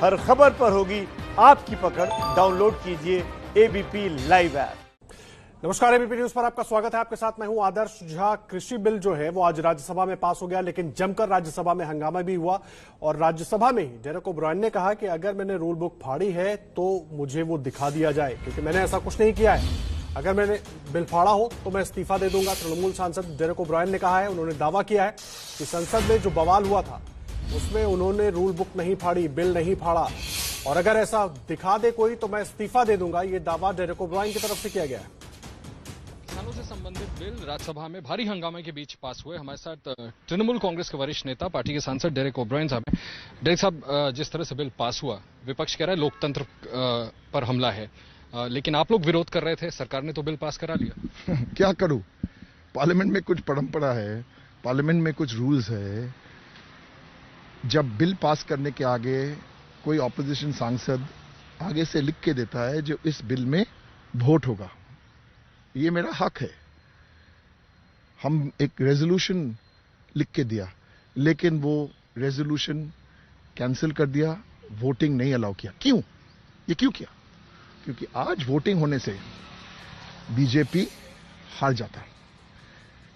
हर खबर पर होगी आपकी पकड़। डाउनलोड कीजिए एबीपी लाइव ऐप। नमस्कार, एबीपी न्यूज पर आपका स्वागत है। आपके साथ मैं हूं आदर्श झा। कृषि बिल जो है वो आज राज्यसभा में पास हो गया, लेकिन जमकर राज्यसभा में हंगामा भी हुआ और राज्यसभा में ही डेरेक ओब्रायन ने कहा कि अगर मैंने रूल बुक फाड़ी है तो मुझे वो दिखा दिया जाए, क्योंकि मैंने ऐसा कुछ नहीं किया है। अगर मैंने बिल फाड़ा हो तो मैं इस्तीफा दे दूंगा। तृणमूल सांसद डेरेक ओब्रायन ने कहा है, उन्होंने दावा किया है कि संसद में जो बवाल हुआ था उसमें उन्होंने रूल बुक नहीं फाड़ी, बिल नहीं फाड़ा, और अगर ऐसा दिखा दे कोई तो मैं इस्तीफा दे दूंगा। ये दावा डेरेक ओब्रायन की तरफ से किया गया है। किसानों से संबंधित बिल राज्यसभा में भारी हंगामे के बीच पास हुए। हमारे साथ तृणमूल कांग्रेस के वरिष्ठ नेता, पार्टी के सांसद डेरेक ओब्रायन साहब हैं। डेरेक साहब, जिस तरह से बिल पास हुआ, विपक्ष कह रहा है लोकतंत्र पर हमला है, लेकिन आप लोग विरोध कर रहे थे, सरकार ने तो बिल पास करा लिया। क्या करूं? पार्लियामेंट में कुछ परंपरा है, पार्लियामेंट में कुछ रूल्स है। जब बिल पास करने के आगे कोई ऑपोजिशन सांसद आगे से लिख के देता है जो इस बिल में वोट होगा, ये मेरा हक है। हम एक रेजोल्यूशन लिख के दिया, लेकिन वो रेजोल्यूशन कैंसिल कर दिया, वोटिंग नहीं अलाउ किया। क्यों? ये क्यों किया? क्योंकि आज वोटिंग होने से बीजेपी हार जाता,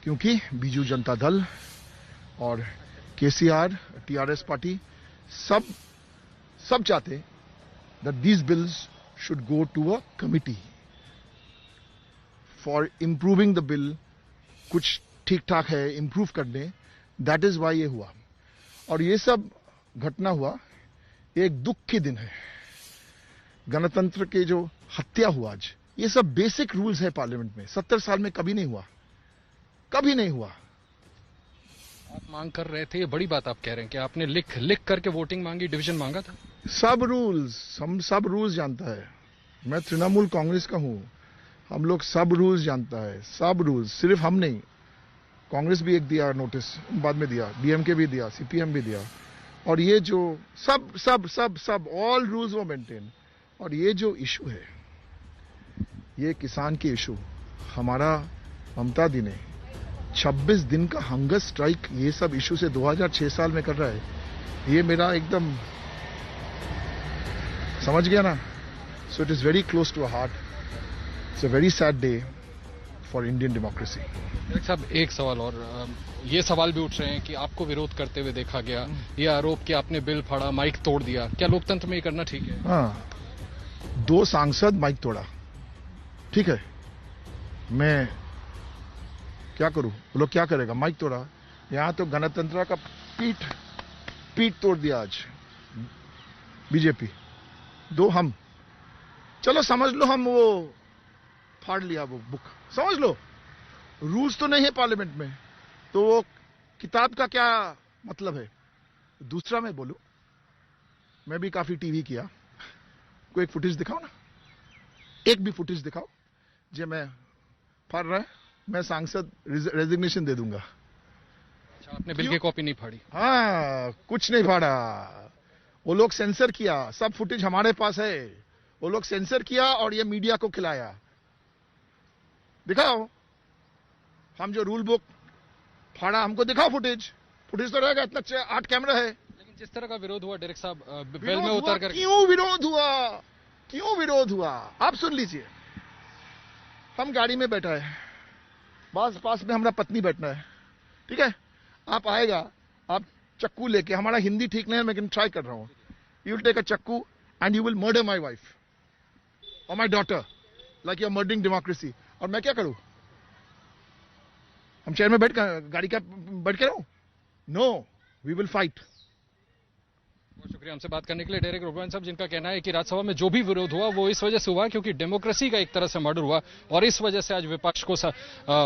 क्योंकि बीजू जनता दल और केसीआर, टीआरएस पार्टी सब चाहते that these bills should go to a committee for improving the bill। कुछ ठीक ठाक है, इंप्रूव करने, दैट इज वाई ये हुआ। और ये सब घटना हुआ, एक दुख के दिन है। गणतंत्र के जो हत्या हुआ आज, ये सब बेसिक रूल्स है पार्लियामेंट में। 70 साल में कभी नहीं हुआ, कभी नहीं हुआ। आप मांग कर रहे थे, ये बड़ी बात आप कह रहे हैं कि आपने लिख करके वोटिंग मांगी, डिवीजन मांगा था। सब रूल्स, हम सब रूल्स जानता है। मैं तृणमूल कांग्रेस का हूं, हम लोग सब रूल्स जानता है, सब रूल्स। सिर्फ हम नहीं, कांग्रेस भी एक दिया नोटिस, बाद में दिया, डीएमके भी दिया, सीपीएम भी दिया। और ये जो सब सब सब सब ऑल रूल्स वो मेंटेन। और ये जो इशू है, ये किसान की इशू, हमारा ममता दी ने 26 दिन का हंगर स्ट्राइक ये सब इशू से 2006 साल में कर रहा है। ये मेरा एकदम समझ गया ना। So it is very close to heart. It's a very sad day for Indian democracy. Derek साहब, एक सवाल और, ये सवाल भी उठ रहे हैं कि आपको विरोध करते हुए देखा गया, ये आरोप कि आपने बिल फाड़ा, माइक तोड़ दिया। क्या लोकतंत्र में ये करना ठीक है? हाँ, 2 सांसद माइक तोड़ा, ठीक है। मैं क्या करूं? वो लोग क्या करेगा? माइक तोड़ा। यहां तो गणतंत्र का पीठ तोड़ दिया आज बीजेपी। 2 हम, चलो समझ लो हम वो फाड़ लिया, वो बुक समझ लो। रूल्स तो नहीं है पार्लियामेंट में, तो वो किताब का क्या मतलब है? दूसरा मैं बोलूं, मैं भी काफी टीवी किया, कोई एक फुटेज दिखाओ ना, एक भी फुटेज दिखाओ जो मैं फाड़ रहा है, मैं सांसद रेजिग्नेशन दे दूंगा। अच्छा, आपने बिल की कॉपी नहीं फाड़ी? हाँ, कुछ नहीं फाड़ा। वो लोग सेंसर किया, सब फुटेज हमारे पास है। वो लोग सेंसर किया और ये मीडिया को खिलाया। दिखाओ, हम जो रूल बुक फाड़ा, हमको दिखाओ फुटेज तो रहेगा। इतना 8 कैमरा है। लेकिन जिस तरह का विरोध हुआ डेरेक साहब, बिल में उतर कर, क्यों विरोध हुआ? आप सुन लीजिए। हम गाड़ी में बैठा है, पास में हमारा पत्नी बैठना है, ठीक है। आप आएगा, आप चक्कू लेके, हमारा हिंदी ठीक नहीं है, मैं ट्राई कर रहा हूं। यू विल टेक अ चक्कू and you will murder my wife और my daughter like you are murdering democracy. और मैं क्या करूं? हम चेयर में गाड़ी का बैठ के रहूं? No, we will fight. बहुत शुक्रिया हमसे बात करने के लिए डेरेक ओब्रायन साहब, जिनका कहना है कि राज्यसभा में जो भी विरोध हुआ वो इस वजह से हुआ क्योंकि डेमोक्रेसी का एक तरह से मर्डर हुआ, और इस वजह से आज विपक्ष को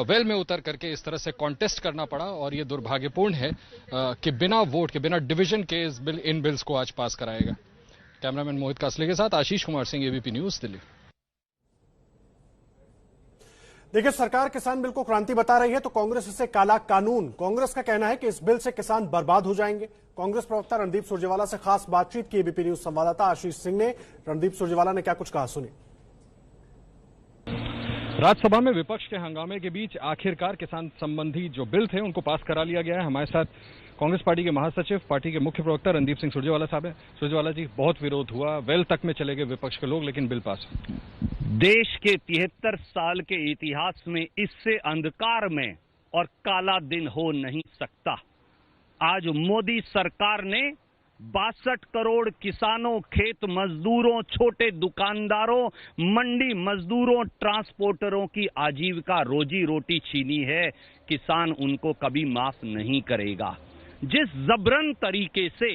वेल में उतर करके इस तरह से कॉन्टेस्ट करना पड़ा। और ये दुर्भाग्यपूर्ण है कि बिना वोट के, बिना डिवीजन के इन बिल्स को आज पास कराएगा। कैमरामैन मोहित कासले के साथ आशीष कुमार सिंह, एबीपी न्यूज, दिल्ली। देखिए, सरकार किसान बिल को क्रांति बता रही है तो कांग्रेस इसे काला कानून। कांग्रेस का कहना है कि इस बिल से किसान बर्बाद हो जाएंगे। कांग्रेस प्रवक्ता रणदीप सुरजेवाला से खास बातचीत की एबीपी न्यूज संवाददाता आशीष सिंह ने। रणदीप सुरजेवाला ने क्या कुछ कहा, सुनिए। राज्यसभा में विपक्ष के हंगामे के बीच आखिरकार किसान संबंधी जो बिल थे उनको पास करा लिया गया है। हमारे साथ कांग्रेस पार्टी के महासचिव, पार्टी के मुख्य प्रवक्ता रणदीप सिंह सुरजेवाला साहब हैं। सुरजेवाला जी, बहुत विरोध हुआ, वेल तक में चले गए विपक्ष के लोग, लेकिन बिल पास। देश के 73 साल के इतिहास में इससे अंधकार में और काला दिन हो नहीं सकता। आज मोदी सरकार ने 62 करोड़ किसानों, खेत मजदूरों, छोटे दुकानदारों, मंडी मजदूरों, ट्रांसपोर्टरों की आजीविका, रोजी रोटी छीनी है। किसान उनको कभी माफ नहीं करेगा। जिस जबरन तरीके से,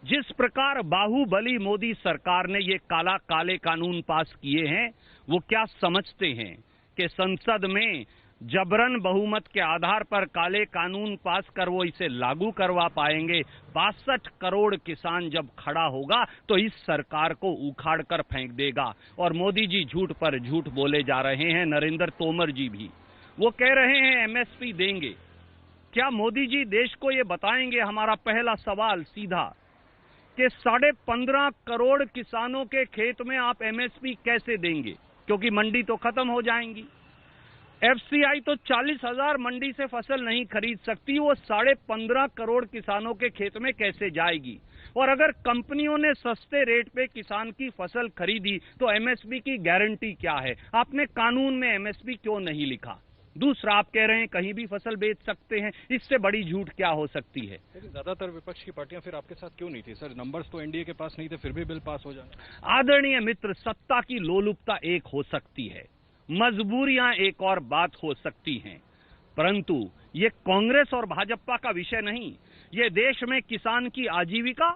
जिस प्रकार बाहुबली मोदी सरकार ने ये काले कानून पास किए हैं, वो क्या समझते हैं कि संसद में जबरन बहुमत के आधार पर काले कानून पास कर वो इसे लागू करवा पाएंगे? 62 करोड़ किसान जब खड़ा होगा तो इस सरकार को उखाड़ कर फेंक देगा। और मोदी जी झूठ पर झूठ बोले जा रहे हैं, नरेंद्र तोमर जी भी। वो कह रहे हैं एमएसपी देंगे। क्या मोदी जी देश को ये बताएंगे? हमारा पहला सवाल सीधा कि 15.5 करोड़ किसानों के खेत में आप एमएसपी कैसे देंगे? क्योंकि मंडी तो खत्म हो जाएंगी। एफसीआई तो 40,000 मंडी से फसल नहीं खरीद सकती, वो 15.5 करोड़ किसानों के खेत में कैसे जाएगी? और अगर कंपनियों ने सस्ते रेट पे किसान की फसल खरीदी तो एमएसपी की गारंटी क्या है? आपने कानून में एमएसपी क्यों नहीं लिखा? दूसरा, आप कह रहे हैं कहीं भी फसल बेच सकते हैं। इससे बड़ी झूठ क्या हो सकती है? लेकिन ज्यादातर विपक्ष की पार्टियां फिर आपके साथ क्यों नहीं थी सर? नंबर्स तो एनडीए के पास नहीं थे, फिर भी बिल पास हो जाए। आदरणीय मित्र, सत्ता की लोलुपता एक हो सकती है, मजबूरियां एक और बात हो सकती हैं, परंतु ये कांग्रेस और भाजपा का विषय नहीं। ये देश में किसान की आजीविका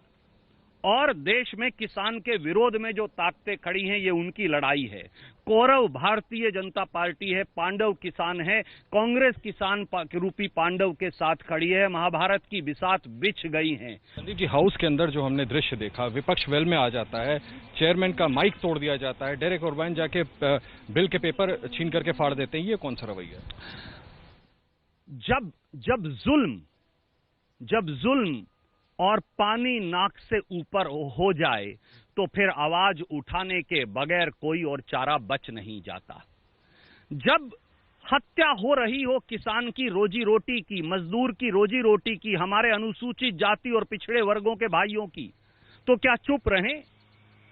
और देश में किसान के विरोध में जो ताकतें खड़ी हैं, ये उनकी लड़ाई है। कौरव भारतीय जनता पार्टी है, पांडव किसान है। कांग्रेस किसान रूपी पांडव के साथ खड़ी है। महाभारत की बिसात बिछ गई है। संदीप जी, हाउस के अंदर जो हमने दृश्य देखा, विपक्ष वेल में आ जाता है, चेयरमैन का माइक तोड़ दिया जाता है, डेरेक ओब्रायन जाके बिल के पेपर छीन करके फाड़ देते हैं, ये कौन सा रवैया है? जब जुल्म और पानी नाक से ऊपर हो जाए तो फिर आवाज उठाने के बगैर कोई और चारा बच नहीं जाता। जब हत्या हो रही हो किसान की रोजी रोटी की, मजदूर की रोजी रोटी की, हमारे अनुसूचित जाति और पिछड़े वर्गों के भाइयों की, तो क्या चुप रहें?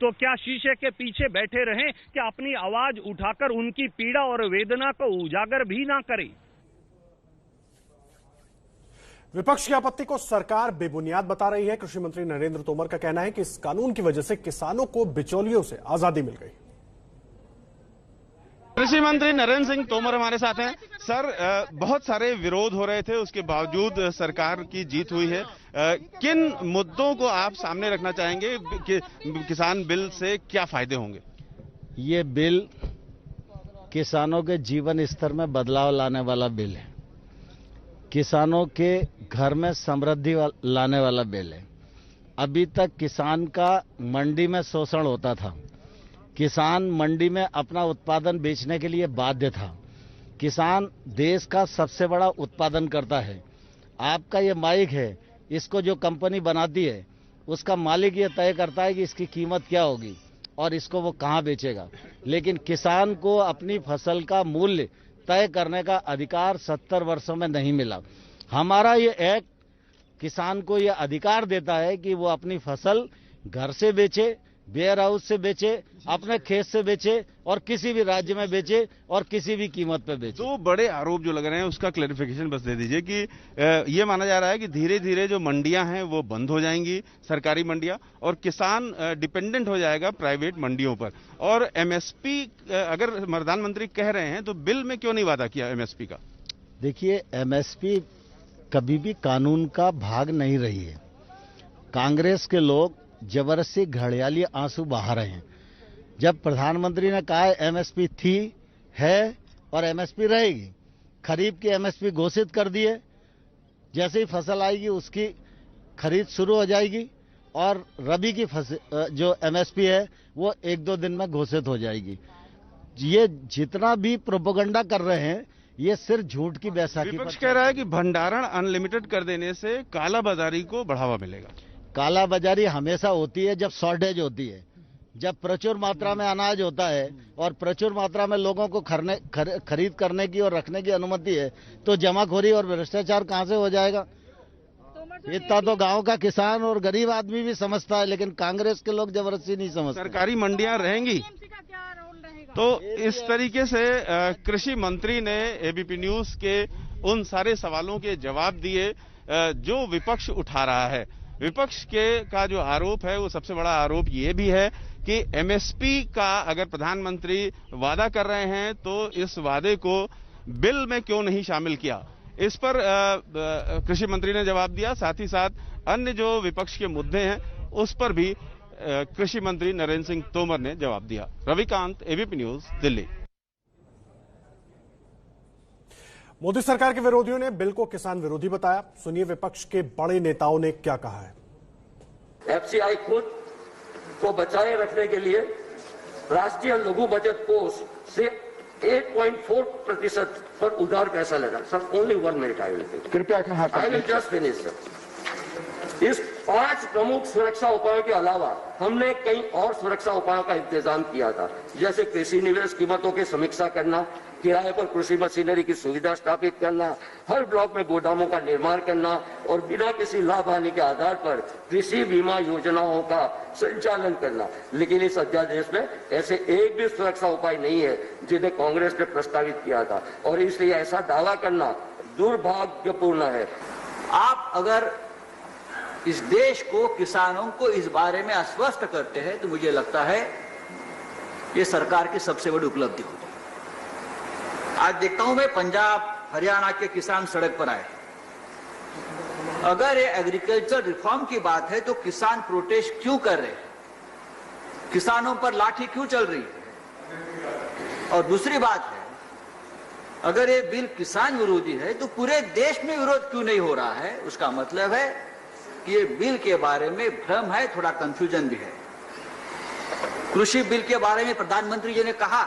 तो क्या शीशे के पीछे बैठे रहें? क्या अपनी आवाज उठाकर उनकी पीड़ा और वेदना को उजागर भी ना करें? विपक्ष की आपत्ति को सरकार बेबुनियाद बता रही है। कृषि मंत्री नरेंद्र तोमर का कहना है कि इस कानून की वजह से किसानों को बिचौलियों से आजादी मिल गई। कृषि मंत्री नरेंद्र सिंह तोमर हमारे साथ हैं। सर, बहुत सारे विरोध हो रहे थे, उसके बावजूद सरकार की जीत हुई है। किन मुद्दों को आप सामने रखना चाहेंगे कि किसान बिल से क्या फायदे होंगे? ये बिल किसानों के जीवन स्तर में बदलाव लाने वाला बिल है, किसानों के घर में समृद्धि लाने वाला बिल है। अभी तक किसान का मंडी में शोषण होता था, किसान मंडी में अपना उत्पादन बेचने के लिए बाध्य था। किसान देश का सबसे बड़ा उत्पादन करता है। आपका ये माइक है, इसको जो कंपनी बनाती है उसका मालिक ये तय करता है कि इसकी कीमत क्या होगी और इसको वो कहाँ बेचेगा। लेकिन किसान को अपनी फसल का मूल्य तय करने का अधिकार 70 वर्षों में नहीं मिला। हमारा ये एक्ट किसान को ये अधिकार देता है कि वो अपनी फसल घर से बेचे, वेयर हाउस से बेचे, अपने खेत से बेचे और किसी भी राज्य में बेचे और किसी भी कीमत पे बेचे। दो बड़े आरोप जो लग रहे हैं उसका क्लैरिफिकेशन बस दे दीजिए कि ये माना जा रहा है कि धीरे धीरे जो मंडियां हैं वो बंद हो जाएंगी, सरकारी मंडियां, और किसान डिपेंडेंट हो जाएगा प्राइवेट मंडियों पर। और एमएसपी अगर प्रधानमंत्री कह रहे हैं तो बिल में क्यों नहीं वादा किया एमएसपी का? देखिए, एमएसपी कभी भी कानून का भाग नहीं रही है। कांग्रेस के लोग जबरदस्ती घड़ियाली आंसू बहा रहे हैं। जब प्रधानमंत्री ने कहा एमएसपी थी, है और एमएसपी रहेगी, खरीफ की एमएसपी घोषित कर दी है। जैसे ही फसल आएगी उसकी खरीद शुरू हो जाएगी और रबी की फसल जो एमएसपी है वो 1-2 दिन में घोषित हो जाएगी। ये जितना भी प्रोपेगेंडा कर रहे हैं ये सिर्फ झूठ की बैसाखी। विपक्ष कह रहा है कि भंडारण अनलिमिटेड कर देने से कालाबाजारी को बढ़ावा मिलेगा। कालाबाजारी हमेशा होती है जब शॉर्टेज होती है, जब प्रचुर मात्रा में अनाज होता है और प्रचुर मात्रा में लोगों को खरीद करने की और रखने की अनुमति है, तो जमाखोरी और भ्रष्टाचार कहां से हो जाएगा? इतना तो गांव का किसान और गरीब आदमी भी समझता है, लेकिन कांग्रेस के लोग जबरदस्ती नहीं समझते। सरकारी मंडियां रहेंगी तो इस तरीके से कृषि मंत्री ने एबीपी न्यूज के उन सारे सवालों के जवाब दिए जो विपक्ष उठा रहा है। विपक्ष का जो आरोप है वो सबसे बड़ा आरोप ये भी है कि एमएसपी का अगर प्रधानमंत्री वादा कर रहे हैं तो इस वादे को बिल में क्यों नहीं शामिल किया। इस पर कृषि मंत्री ने जवाब दिया। साथ ही साथ अन्य जो विपक्ष के मुद्दे हैं उस पर भी कृषि मंत्री नरेंद्र सिंह तोमर ने जवाब दिया। Ravikant, ABP news, Delhi. मोदी सरकार के विरोधियों ने बिल को किसान विरोधी बताया। सुनिए विपक्ष के बड़े नेताओं ने क्या कहा है। एफसीआई खुद को बचाए रखने के लिए राष्ट्रीय लघु बचत कोष से 8.4% पर उधार पैसा लेना। Sir only 1 minute I will कृपया I will just finish sir. इस 5 प्रमुख सुरक्षा उपायों के अलावा हमने कई और सुरक्षा उपायों का इंतजाम किया था, जैसे कृषि निवेश कीमतों की समीक्षा करना, किराए पर कृषि मशीनरी की सुविधा स्थापित करना, हर ब्लॉक में गोदामों का निर्माण करना और बिना किसी लाभ हानि के आधार पर कृषि बीमा योजनाओं का संचालन करना। लेकिन इस अध्यादेश में ऐसे एक भी सुरक्षा उपाय नहीं है जिन्हें कांग्रेस ने प्रस्तावित किया था, और इसलिए ऐसा दावा करना दुर्भाग्यपूर्ण है। आप अगर इस देश को, किसानों को इस बारे में आश्वस्त करते हैं तो मुझे लगता है ये सरकार की सबसे बड़ी उपलब्धि होगी। आज देखता हूं मैं पंजाब हरियाणा के किसान सड़क पर आए। अगर ये एग्रीकल्चर रिफॉर्म की बात है तो किसान प्रोटेस्ट क्यों कर रहे हैं, किसानों पर लाठी क्यों चल रही है। और दूसरी बात है, अगर ये बिल किसान विरोधी है तो पूरे देश में विरोध क्यों नहीं हो रहा है। उसका मतलब है कि ये बिल के बारे में भ्रम है, थोड़ा कंफ्यूजन भी है। कृषि बिल के बारे में प्रधानमंत्री जी ने कहा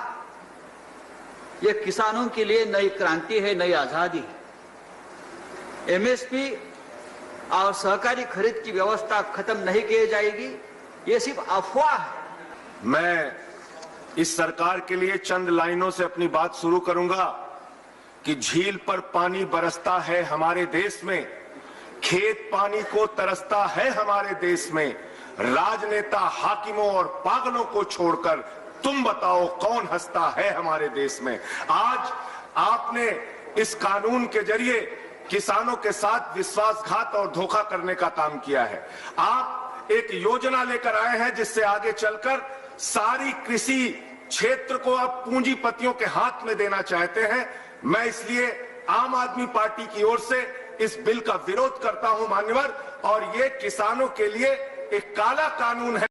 ये किसानों के लिए नई क्रांति है, नई आजादी है। एमएसपी और सहकारी खरीद की व्यवस्था खत्म नहीं की जाएगी, ये सिर्फ अफवाह है। मैं इस सरकार के लिए चंद लाइनों से अपनी बात शुरू करूंगा कि झील पर पानी बरसता है हमारे देश में, खेत पानी को तरसता है हमारे देश में। राजनेता हाकिमों और पागलों को छोड़कर तुम बताओ कौन हंसता है हमारे देश में। आज आपने इस कानून के जरिए किसानों के साथ विश्वासघात और धोखा करने का काम किया है। आप एक योजना लेकर आए हैं जिससे आगे चलकर सारी कृषि क्षेत्र को अब पूंजीपतियों के हाथ में देना चाहते हैं। मैं इसलिए आम आदमी पार्टी की ओर से इस बिल का विरोध करता हूं मान्यवर, और ये किसानों के लिए एक काला कानून है।